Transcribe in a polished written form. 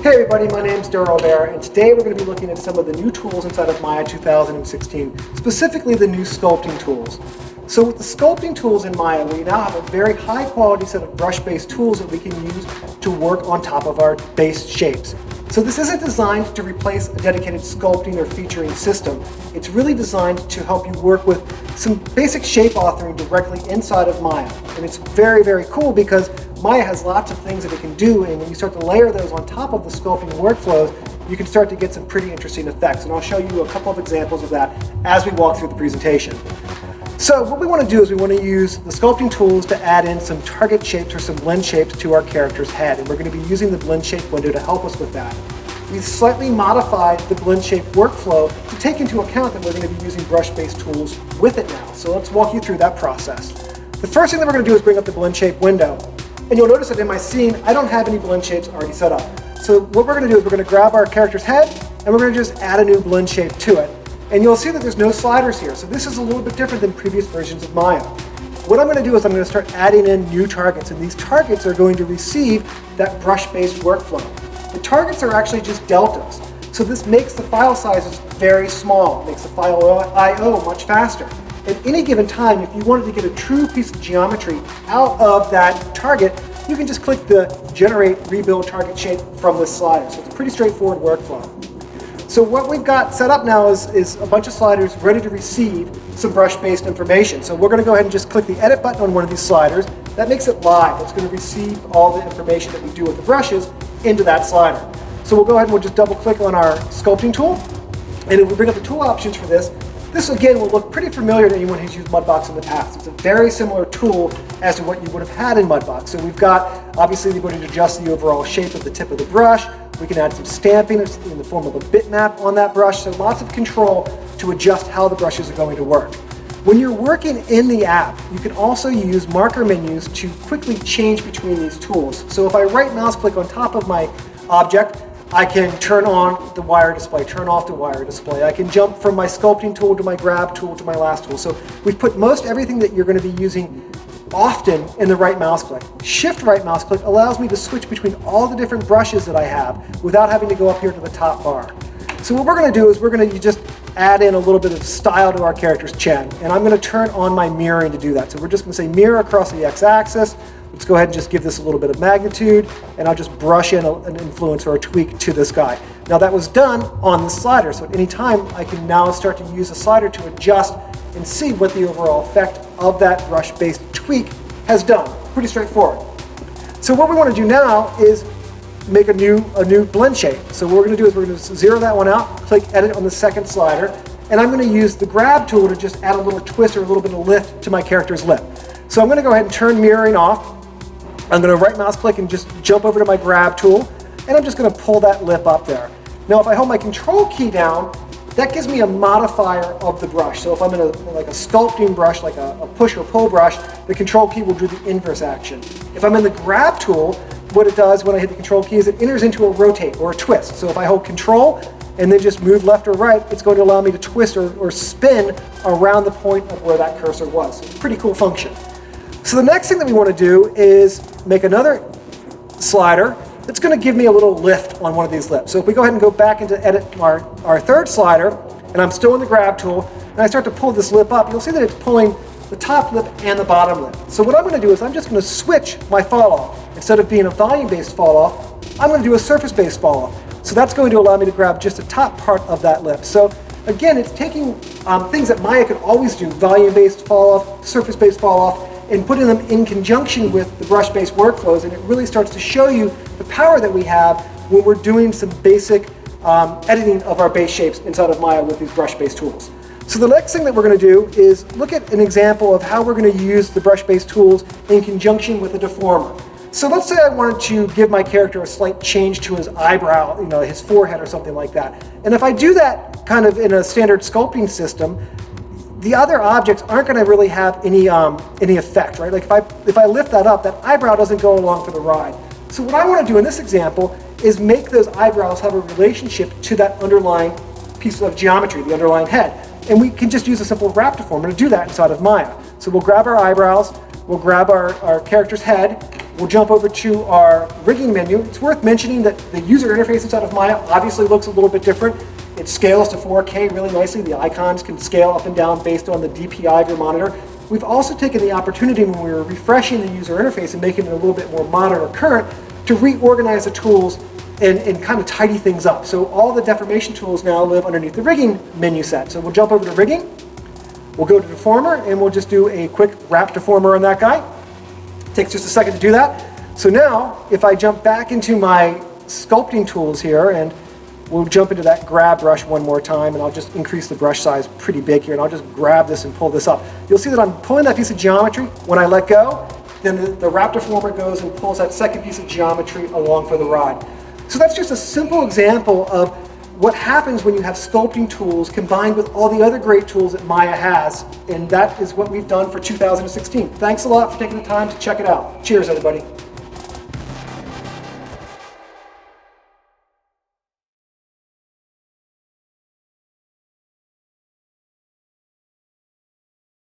Hey everybody, my name's Darryl Bear, and today we're going to be looking at some of the new tools inside of Maya 2016, specifically the new sculpting tools. So with the sculpting tools in Maya, we now have a very high quality set of brush-based tools that we can use to work on top of our base shapes. So this isn't designed to replace a dedicated sculpting or featuring system. It's really designed to help you work with some basic shape authoring directly inside of Maya. And it's very, very cool because Maya has lots of things that it can do, and when you start to layer those on top of the sculpting workflows, you can start to get some pretty interesting effects. And I'll show you a couple of examples of that as we walk through the presentation. So what we want to do is we want to use the sculpting tools to add in some target shapes or some blend shapes to our character's head. And we're going to be using the blend shape window to help us with that. We've slightly modified the blend shape workflow to take into account that we're going to be using brush-based tools with it now. So let's walk you through that process. The first thing that we're going to do is bring up the blend shape window. And you'll notice that in my scene, I don't have any blend shapes already set up. So what we're going to do is we're going to grab our character's head and we're going to just add a new blend shape to it. And you'll see that there's no sliders here. So this is a little bit different than previous versions of Maya. What I'm going to do is I'm going to start adding in new targets, and these targets are going to receive that brush-based workflow. The targets are actually just deltas. So this makes the file sizes very small. It makes the file I/O much faster. At any given time, if you wanted to get a true piece of geometry out of that target, you can just click the Generate Rebuild Target Shape from this slider. So it's a pretty straightforward workflow. So what we've got set up now is a bunch of sliders ready to receive some brush-based information. So we're going to go ahead and just click the Edit button on one of these sliders. That makes it live. It's going to receive all the information that we do with the brushes into that slider. So we'll go ahead and we'll just double-click on our sculpting tool. And if we bring up the tool options for this, this again will look pretty familiar to anyone who's used Mudbox in the past. It's a very similar tool as to what you would have had in Mudbox. So we've got obviously the ability to adjust the overall shape of the tip of the brush. We can add some stamping in the form of a bitmap on that brush. So lots of control to adjust how the brushes are going to work. When you're working in the app, you can also use marker menus to quickly change between these tools. So if I right mouse click on top of my object, I can turn on the wire display, turn off the wire display. I can jump from my sculpting tool to my grab tool to my last tool. So we've put most everything that you're going to be using often in the right mouse click. Shift right mouse click allows me to switch between all the different brushes that I have without having to go up here to the top bar. So what we're going to do is we're going to just add in a little bit of style to our character's chin. And I'm going to turn on my mirroring to do that. So we're just going to say mirror across the x-axis. Let's go ahead and just give this a little bit of magnitude, and I'll just brush in an influence or a tweak to this guy. Now that was done on the slider, so at any time I can now start to use a slider to adjust and see what the overall effect of that brush-based tweak has done. Pretty straightforward. So what we want to do now is make a new blend shape. So what we're going to do is we're going to zero that one out, click Edit on the second slider, and I'm going to use the grab tool to just add a little twist or a little bit of lift to my character's lip. So I'm going to go ahead and turn mirroring off. I'm going to right mouse click and just jump over to my grab tool, and I'm just going to pull that lip up there. Now if I hold my control key down, that gives me a modifier of the brush. So if I'm in like a sculpting brush, like a push or pull brush, the control key will do the inverse action. If I'm in the grab tool, what it does when I hit the control key is it enters into a rotate or a twist. So if I hold control and then just move left or right, it's going to allow me to twist or spin around the point of where that cursor was. So it's a pretty cool function. So the next thing that we want to do is make another slider that's going to give me a little lift on one of these lips. So if we go ahead and go back into edit our third slider, and I'm still in the grab tool, and I start to pull this lip up, you'll see that it's pulling the top lip and the bottom lip. So what I'm going to do is I'm just going to switch my fall off. Instead of being a volume-based fall off, I'm going to do a surface-based fall off. So that's going to allow me to grab just the top part of that lip. So again, it's taking things that Maya could always do, volume-based fall off, surface-based fall off, and putting them in conjunction with the brush-based workflows, and it really starts to show you the power that we have when we're doing some basic editing of our base shapes inside of Maya with these brush-based tools. So the next thing that we're going to do is look at an example of how we're going to use the brush-based tools in conjunction with a deformer. So let's say I wanted to give my character a slight change to his eyebrow, his forehead or something like that. And if I do that kind of in a standard sculpting system, the other objects aren't going to really have any effect, right? Like if I lift that up, that eyebrow doesn't go along for the ride. So what I want to do in this example is make those eyebrows have a relationship to that underlying piece of geometry, the underlying head. And we can just use a simple wrap deformer to do that inside of Maya. So we'll grab our eyebrows, we'll grab our character's head, We'll jump over to our rigging menu. It's worth mentioning that the user interface inside of Maya obviously looks a little bit different. It scales to 4K really nicely. The icons can scale up and down based on the DPI of your monitor. We've also taken the opportunity when we were refreshing the user interface and making it a little bit more modern or current to reorganize the tools and kind of tidy things up. So all the deformation tools now live underneath the rigging menu set. So we'll jump over to rigging. We'll go to deformer and we'll just do a quick wrap deformer on that guy. Takes just a second to do that. So now if I jump back into my sculpting tools here, and we'll jump into that grab brush one more time, and I'll just increase the brush size pretty big here, and I'll just grab this and pull this up. You'll see that I'm pulling that piece of geometry. When I let go, then the wrap deformer goes and pulls that second piece of geometry along for the ride. So that's just a simple example of what happens when you have sculpting tools combined with all the other great tools that Maya has, and that is what we've done for 2016. Thanks a lot for taking the time to check it out. Cheers, everybody.